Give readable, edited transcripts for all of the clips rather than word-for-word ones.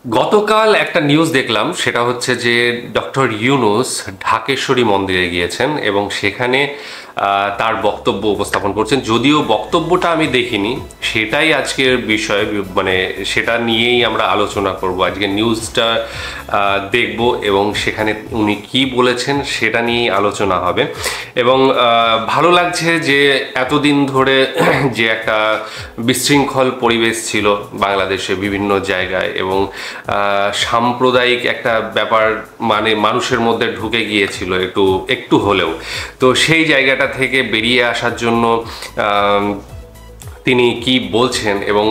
গতকাল একটা নিউজ দেখলাম, সেটা হচ্ছে যে ডক্টর ইউনূস ঢাকেশ্বরী মন্দিরে গিয়েছেন এবং সেখানে তার বক্তব্য উপস্থাপন করছেন। যদিও বক্তব্যটা আমি দেখিনি, সেটাই আজকের বিষয়, মানে সেটা নিয়েই আমরা আলোচনা করব। আজকে নিউজটা দেখব এবং সেখানে উনি কি বলেছেন সেটা নিয়েই আলোচনা হবে। এবং ভালো লাগছে যে এতদিন ধরে যে একটা বিশৃঙ্খল পরিবেশ ছিল বাংলাদেশে বিভিন্ন জায়গায়, এবং সাম্প্রদায়িক একটা ব্যাপার মানে মানুষের মধ্যে ঢুকে গিয়েছিল একটু একটু হলেও, তো সেই জায়গাটা থেকে বেরিয়ে আসার জন্য তিনি কি বলছেন এবং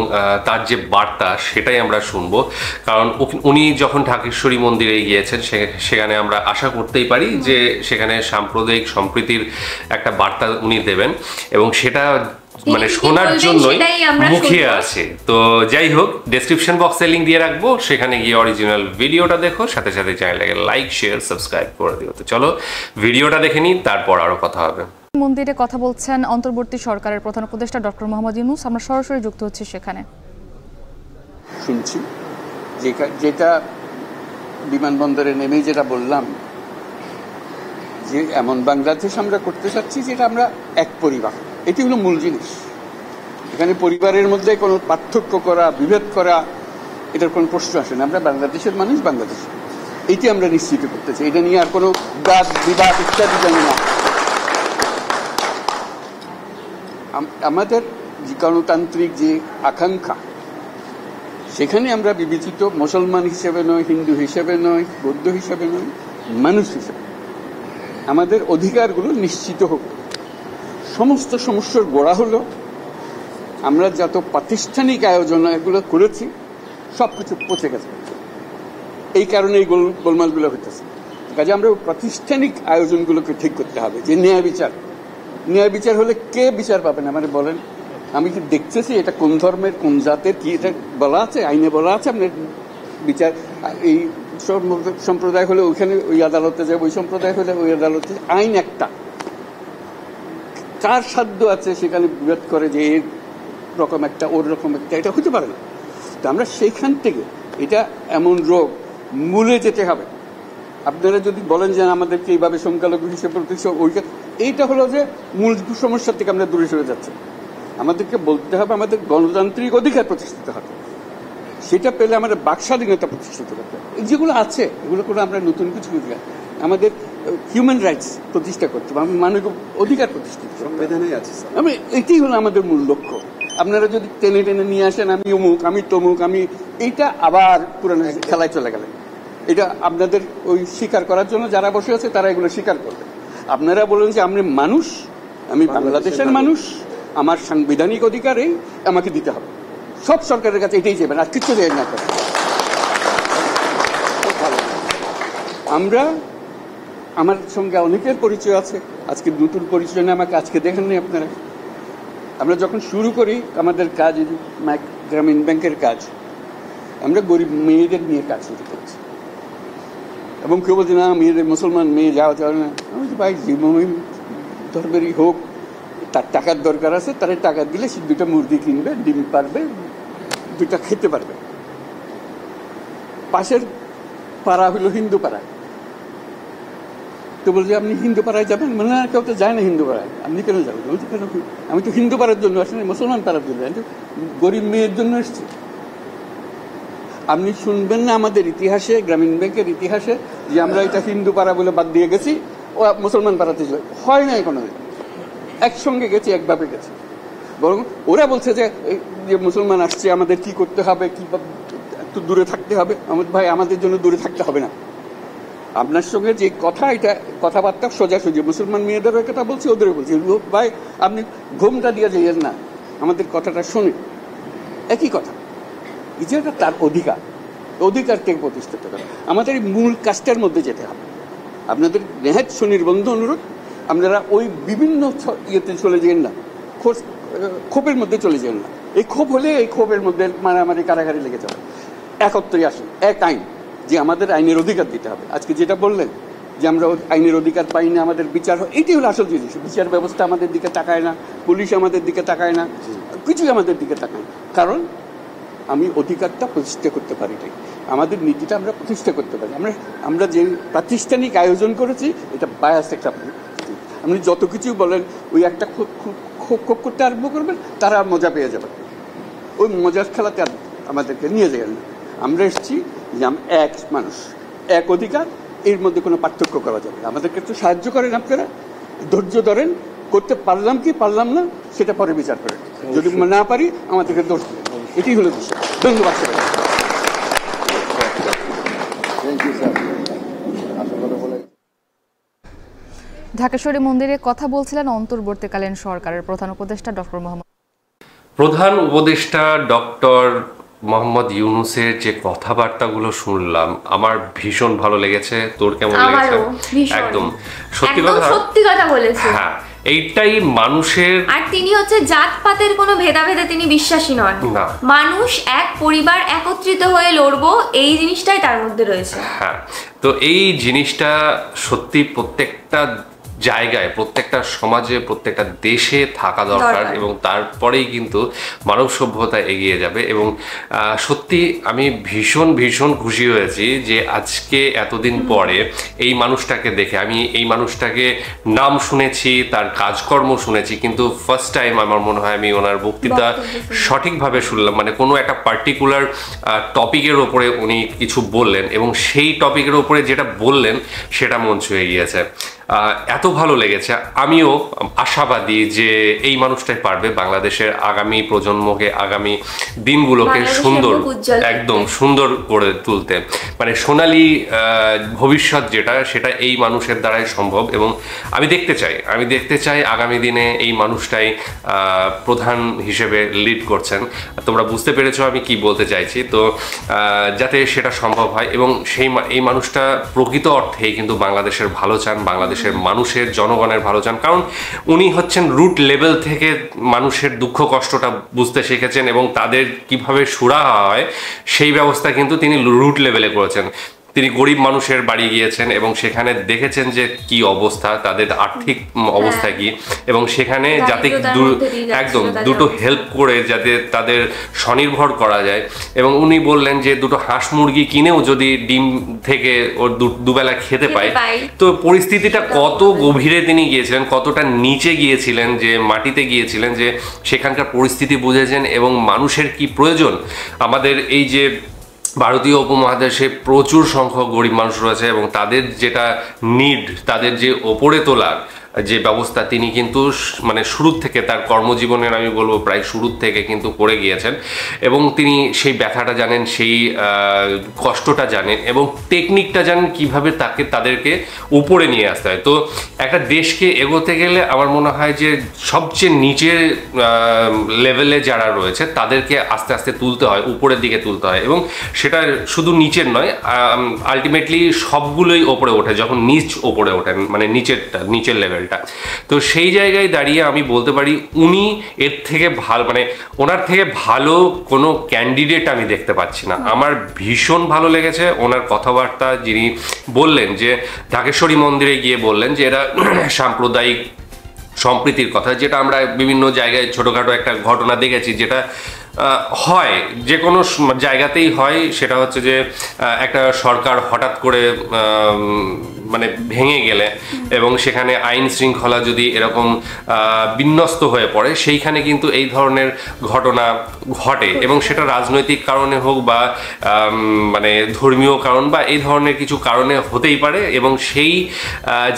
তার যে বার্তা সেটাই আমরা শুনবো। কারণ উনি যখন ঢাকেশ্বরী মন্দিরে গিয়েছেন সেখানে আমরা আশা করতেই পারি যে সেখানে সাম্প্রদায়িক সম্প্রীতির একটা বার্তা উনি দেবেন, এবং সেটা মানে শোনার জন্যই মুখিয়ে আছে। তো যাই হোক, ডেসক্রিপশন বক্সে লিঙ্ক দিয়ে রাখবো, সেখানে গিয়ে অরিজিনাল ভিডিওটা দেখো, সাথে সাথে চ্যানেলটাকে লাইক শেয়ার সাবস্ক্রাইব করে দিও। তো চলো ভিডিওটা দেখে নিই, তারপর আরো কথা হবে। মন্দিরে কথা বলছেন অন্তর্বর্তী সরকারের প্রধান উপদেষ্টা ডক্টর মোহাম্মদ ইউনূস। আমরা সরাসরি যুক্ত হচ্ছি সেখানে। শুনছি যেটা বিমানবন্দরে নেমে যেটা বললাম, যে এমন বাংলাদেশ আমরা করতে চাচ্ছি যেটা আমরা এক পরিবার, এটি হলো মূল জিনিস। এখানে পরিবারের মধ্যে কোনো পার্থক্য করা, বিভেদ করা, এটার কোনো প্রশ্ন আসে না। আমরা বাংলাদেশের মানুষ, বাংলাদেশ, এইটি আমরা নিশ্চিত করতে চাই। এটা নিয়ে আর কোনো বাদ বিবাদ ইত্যাদি জানি না। আমাদের যে গণতান্ত্রিক যে আকাঙ্ক্ষা, সেখানে আমরা বিবেচিত মুসলমান হিসেবে নয়, হিন্দু হিসেবে নয়, বৌদ্ধ হিসেবে নয়, মানুষ হিসেবে আমাদের অধিকারগুলো নিশ্চিত হোক। সমস্ত সমস্যার গোড়া হলো আমরা যত প্রাতিষ্ঠানিক আয়োজন এগুলো করেছি সবকিছু পচে গেছে। এই কারণে এই গোলমালগুলো হইতেছে। কাজে আমরা প্রাতিষ্ঠানিক আয়োজনগুলোকে ঠিক করতে হবে। যে ন্যায় বিচার হলে কে বিচার পাবেন আমাদের বলেন? আমি কি দেখতেছি এটা কোন ধর্মের, কোন জাতের, কি এটা বলা আছে? আইনে বলা আছে আপনার বিচার। এই সম্প্রদায় হলে ওইখানে ওই আদালতে যায়, ওই সম্প্রদায় হলে ওই আদালতে। আইন একটা, কার সাধ্য আছে সেখানে বিরোধ করে যে এর রকম একটা, ওর রকম একটা, এটা হতে পারে না। তো আমরা সেইখান থেকে, এটা এমন রোগ, মূলে যেতে হবে। আপনারা যদি বলেন যে আমাদেরকে এইভাবে সংখ্যালঘু হিসেবে এইটা হলো যে মূল সমস্যা থেকে আমরা দূরে সরে যাচ্ছি। আমাদেরকে বলতে হবে আমাদের গণতান্ত্রিক অধিকার প্রতিষ্ঠিত হবে। সেটা পেলে আমাদের বাক স্বাধীনতা প্রতিষ্ঠিত করতে হবে। যেগুলো আছে এগুলো করে আমরা নতুন কিছু আমাদের হিউম্যান রাইটস প্রতিষ্ঠা করতে হবে, মানবিক অধিকার প্রতিষ্ঠিত সংবিধানে আছে। এটাই হলো আমাদের মূল লক্ষ্য। আপনারা যদি টেনে টেনে নিয়ে আসেন আমি অমুক, আমি তমুক, আমি, এইটা আবার পুরানো খেলায় চলে গেলেন। এটা আপনাদের ওই স্বীকার করার জন্য যারা বসে আছে তারা এগুলো স্বীকার করবে। আপনারা বলেন যে আমি মানুষ, আমি বাংলাদেশের মানুষ, আমার সাংবিধানিক অধিকার এই আমাকে দিতে হবে। সব সরকারের কাছে এটাই চাইবেন, আর কিছু দেয় না করে। আমরা, আমার সঙ্গে অনেকের পরিচয় আছে, আজকে নতুন পরিচয় না, আমাকে আজকে দেখেননি আপনারা। আমরা যখন শুরু করি আমাদের কাজ, গ্রামীণ ব্যাংকের কাজ, আমরা গরিব মেয়েদের নিয়ে কাজ শুরু করছি। এবং কেউ বলছে না মেয়েদের, মুসলমান মেয়ে যাওয়া যাবে না। আমি তো ভাই, যে ধর্মেরই হোক, তার টাকার দরকার আছে, তার টাকা দিলে সে 2টা মুরগি কিনবে, ডিম পারবে, 2টা খেতে পারবে। পাশের পাড়া হলো হিন্দু পাড়া। তো বলছে আপনি হিন্দু পাড়ায় যাবেন? মানে না, কেউ তো যায় না হিন্দু পাড়ায়, আপনি কেন যাবেন? বলছি কেন, আমি তো হিন্দু পাড়ার জন্য আসি না, মুসলমান পাড়ার জন্য, গরিব মেয়ের জন্য এসছি। আপনি শুনবেন না আমাদের ইতিহাসে, গ্রামীণ ব্যাংকের ইতিহাসে, যে আমরা এটা হিন্দু পাড়া বলে বাদ দিয়ে গেছি, ও মুসলমান পাড়াতে হয় নাই কোনোদিন। একসঙ্গে গেছি, একভাবে গেছি। বরং ওরা বলছে যে মুসলমান আসছে, আমাদের কি করতে হবে, কি একটু দূরে থাকতে হবে। ভাই, আমাদের জন্য দূরে থাকতে হবে না। আপনার সঙ্গে যে কথা, এটা কথাবার্তা সোজাসুজি, মুসলমান মেয়েদেরও কথা বলছি, ওদেরও বলছি। ভাই, আপনি ঘুমটা দিয়ে যাইয়েন না, আমাদের কথাটা শুনে। একই কথা, যেটা তার অধিকারকে প্রতিষ্ঠিত করা। আমাদের মূল কাজটার মধ্যে যেতে হবে। আপনাদের নেহাত সুনির্বন্ধ অনুরোধ, আপনারা ওই বিভিন্ন ইয়েতে চলে যান না, ক্ষোভের মধ্যে চলে যান না। এই ক্ষোভ হলে এই ক্ষোভের মধ্যে মারামারি, কারাগারি লেগে যাবে। একত্রে আসুন, এক আইন, যে আমাদের আইনের অধিকার দিতে হবে। আজকে যেটা বললেন যে আমরা আইনের অধিকার পাই না, আমাদের বিচার হয়, এটি হলো আসল জিনিস। বিচার ব্যবস্থা আমাদের দিকে তাকায় না, পুলিশ আমাদের দিকে তাকায় না, কিছুই আমাদের দিকে তাকায় না। কারণ আমি অধিকারটা প্রতিষ্ঠা করতে পারি নাই। আমাদের নীতিটা আমরা প্রতিষ্ঠা করতে পারি। আমরা যে প্রাতিষ্ঠানিক আয়োজন করেছি এটা বায়াস একটা, আপনি যত কিছু বলেন ওই একটা খোপ করতে আরম্ভ করবেন, তারা আর মজা পেয়ে যাবেন, ওই মজার খেলাতে আর আমাদেরকে নিয়ে যাবেন না। আমরা এসেছি যে এক মানুষ এক অধিকার, এর মধ্যে কোনো পার্থক্য করা যাবে না। আমাদেরকে একটু সাহায্য করেন, আপনারা ধৈর্য ধরেন, করতে পারলাম কি পারলাম না সেটা পরে বিচার করেন, যদি না পারি আমাদেরকে দোষ দেবেন, এটাই হলো বিষয়। ধন্যবাদ সবাই। ঢাকেশ্বরী মন্দিরে কথা বলছিলেন অন্তর্বর্তীকালীন সরকারের প্রধান উপদেষ্টা ডক্টর মোহাম্মদ মোহাম্মদ ইউনূসের যে কথাবার্তাগুলো শুনলাম আমার ভীষণ ভালো লেগেছে। তোর কেমন লেগেছে? একদম সত্যি কথা বলেছে। হ্যাঁ, এইটাই মানুষের, আর তিনি হচ্ছে জাতপাতের কোনো ভেদাভেদে তিনি বিশ্বাসী নন। মানুষ এক পরিবার একত্রিত হয়ে লড়বো, এই জিনিসটাই তার মধ্যে রয়েছে। হ্যাঁ, তো এই জিনিসটা সত্যি প্রত্যেকটা জায়গায়, প্রত্যেকটা সমাজে, প্রত্যেকটা দেশে থাকা দরকার, এবং তারপরেই কিন্তু মানব সভ্যতা এগিয়ে যাবে। এবং সত্যি আমি ভীষণ ভীষণ খুশি হয়েছি যে আজকে এতদিন পরে এই মানুষটাকে দেখে, আমি এই মানুষটাকে নাম শুনেছি, তার কাজকর্ম শুনেছি, কিন্তু ফার্স্ট টাইম আমার মনে হয় আমি ওনার বক্তৃতা সঠিকভাবে শুনলাম। মানে কোনো একটা পার্টিকুলার টপিকের ওপরে উনি কিছু বললেন, এবং সেই টপিকের ওপরে যেটা বললেন সেটা মন ছুঁয়ে গিয়েছে। এত ভালো লেগেছে। আমিও আশাবাদী যে এই মানুষটাই পারবে বাংলাদেশের আগামী প্রজন্মকে, আগামী দিনগুলোকে সুন্দর, একদম সুন্দর করে তুলতে। মানে সোনালী ভবিষ্যৎ যেটা, সেটা এই মানুষের দ্বারাই সম্ভব। এবং আমি দেখতে চাই আগামী দিনে এই মানুষটাই প্রধান হিসেবে লিড করছেন। তোমরা বুঝতে পেরেছো আমি কি বলতে চাইছি। তো যাতে সেটা সম্ভব হয়, এবং এই মানুষটা প্রকৃত অর্থেই কিন্তু বাংলাদেশের ভালো চান, বাংলাদেশের মানুষের, জনগণের ভালো চান। কারণ উনি হচ্ছেন রুট লেভেল থেকে মানুষের দুঃখ কষ্টটা বুঝতে শিখেছেন, এবং তাদের কিভাবে সুরাহা হয় সেই ব্যবস্থা কিন্তু তিনি রুট লেভেলে করেছেন। তিনি গরিব মানুষের বাড়ি গিয়েছেন এবং সেখানে দেখেছেন যে কি অবস্থা, তাদের আর্থিক অবস্থা কি, এবং সেখানে যাতে একদম দুটো হেল্প করে যাতে তাদের স্বনির্ভর করা যায়। এবং উনি বললেন যে দুটো হাঁস মুরগি কিনেও যদি ডিম থেকে ওর দুবেলা খেতে পায়, তো পরিস্থিতিটা কত গভীরে তিনি গিয়েছিলেন, কতটা নিচে গিয়েছিলেন, যে মাটিতে গিয়েছিলেন, যে সেখানকার পরিস্থিতি বুঝেছেন এবং মানুষের কি প্রয়োজন। আমাদের এই যে ভারতীয় উপমহাদেশে প্রচুর সংখ্যক গরিব মানুষ রয়েছে, এবং তাদের যেটা নিড, তাদের যে ওপরে তোলার যে ব্যবস্থা তিনি কিন্তু মানে শুরুর থেকে, তার কর্মজীবনের আমি বলবো প্রায় শুরুর থেকে কিন্তু করে গিয়েছেন। এবং তিনি সেই ব্যথাটা জানেন, সেই কষ্টটা জানেন, এবং টেকনিকটা জানেন কিভাবে তাদেরকে উপরে নিয়ে আসতে হয়। তো একটা দেশকে এগোতে গেলে আমার মনে হয় যে সবচেয়ে নিচের লেভেলে যারা রয়েছে তাদেরকে আস্তে আস্তে তুলতে হয়, উপরের দিকে তুলতে হয়। এবং সেটা শুধু নিচের নয়, আলটিমেটলি সবগুলোই ওপরে ওঠে যখন নিচ ওপরে ওঠেন, মানে নিচের লেভেল। তো সেই জায়গায় দাঁড়িয়ে আমি বলতে পারি উনি এর থেকে ভালো, মানে ওনার থেকে ভালো কোনো ক্যান্ডিডেট আমি দেখতে পাচ্ছি না। আমার ভীষণ ভালো লেগেছে ওনার কথাবার্তা। যিনি বললেন যে ঢাকেশ্বরী মন্দিরে গিয়ে বললেন যে এরা সাম্প্রদায়িক সম্প্রীতির কথা, যেটা আমরা বিভিন্ন জায়গায় ছোটোখাটো একটা ঘটনা দেখেছি, যেটা হয় যে কোনো জায়গাতেই হয়। সেটা হচ্ছে যে একটা সরকার হঠাৎ করে মানে ভেঙে গেলে, এবং সেখানে আইন শৃঙ্খলা যদি এরকম বিন্যস্ত হয়ে পড়ে, সেইখানে কিন্তু এই ধরনের ঘটনা ঘটে, এবং সেটা রাজনৈতিক কারণে হোক বা মানে ধর্মীয় কারণ বা এই ধরনের কিছু কারণে হতেই পারে। এবং সেই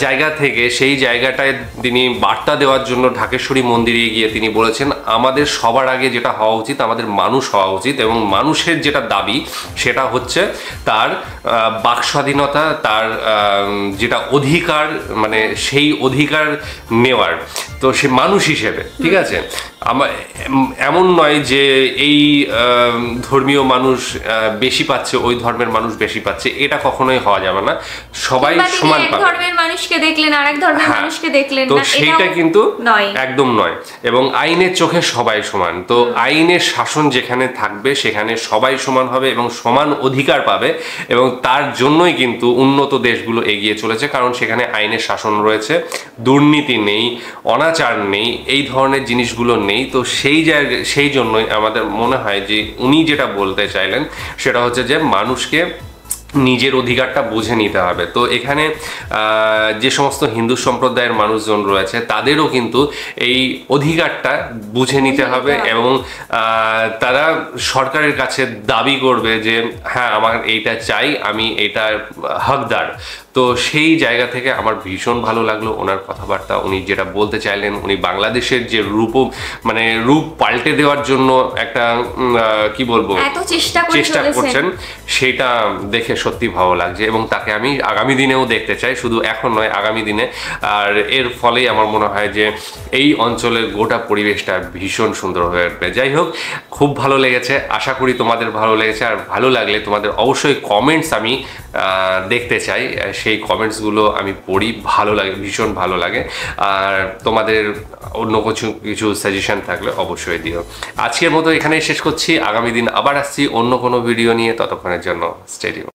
জায়গা থেকে, সেই জায়গাটায় তিনি বার্তা দেওয়ার জন্য ঢাকেশ্বরী মন্দিরে গিয়ে তিনি বলেছেন আমাদের সবার আগে যেটা হওয়া উচিত, আমাদের মানুষ হওয়া উচিত, এবং মানুষের যেটা দাবি সেটা হচ্ছে তার বাক স্বাধীনতা, তার যেটা অধিকার, মানে সেই অধিকার নেওয়ার। তো সে মানুষ হিসেবে, ঠিক আছে, এমন নয় যে এই ধর্মীয় মানুষ বেশি পাচ্ছে, ওই ধর্মের মানুষ বেশি পাচ্ছে, এটা কখনোই হওয়া যাবে না। সবাই সমান পাবে। ধর্মের মানুষকে দেখলেন আরেক ধর্মের মানুষকে দেখলেন, তো সেইটা কিন্তু একদম নয়। এবং আইনের চোখে সবাই সমান। তো আইনের শাসন যেখানে থাকবে সেখানে সবাই সমান হবে এবং সমান অধিকার পাবে, এবং তার জন্যই কিন্তু উন্নত দেশগুলো এগিয়ে এগিয়ে চলেছে, কারণ সেখানে আইনের শাসন রয়েছে, দুর্নীতি নেই, অনাচার নেই, এই ধরনের জিনিসগুলো নেই। তো সেই জন্যই আমাদের মনে হয় যে উনি যেটা বলতে চাইলেন সেটা হচ্ছে যে মানুষকে নিজের অধিকারটা বুঝে নিতে হবে। তো এখানে যে সমস্ত হিন্দু সম্প্রদায়ের মানুষজন রয়েছে তাদেরও কিন্তু এই অধিকারটা বুঝে নিতে হবে এবং তারা সরকারের কাছে দাবি করবে যে হ্যাঁ আমার এইটা চাই, আমি এইটার হকদার। তো সেই জায়গা থেকে আমার ভীষণ ভালো লাগলো ওনার কথাবার্তা। উনি যেটা বলতে চাইলেন, উনি বাংলাদেশের যে রূপ পাল্টে দেওয়ার জন্য একটা কি বলবো চেষ্টা করছেন, সেটা দেখে সত্যি ভালো লাগছে এবং তাকে আমি আগামী দিনেও দেখতে চাই, শুধু এখন নয় আগামী দিনে। আর এর ফলেই আমার মনে হয় যে এই অঞ্চলের গোটা পরিবেশটা ভীষণ সুন্দর হয়ে উঠবে। যাই হোক, খুব ভালো লেগেছে, আশা করি তোমাদের ভালো লেগেছে। আর ভালো লাগলে তোমাদের অবশ্যই কমেন্টস আমি দেখতে চাই, সেই কমেন্টসগুলো আমি পড়ি, ভালো লাগে, ভীষণ ভালো লাগে। আর তোমাদের অন্য কিছু সাজেশন থাকলে অবশ্যই দিও। আজকের মতো এখানেই শেষ করছি, আগামী দিন আবার আসছি অন্য কোনো ভিডিও নিয়ে, ততক্ষণের জন্য স্টে টিউন।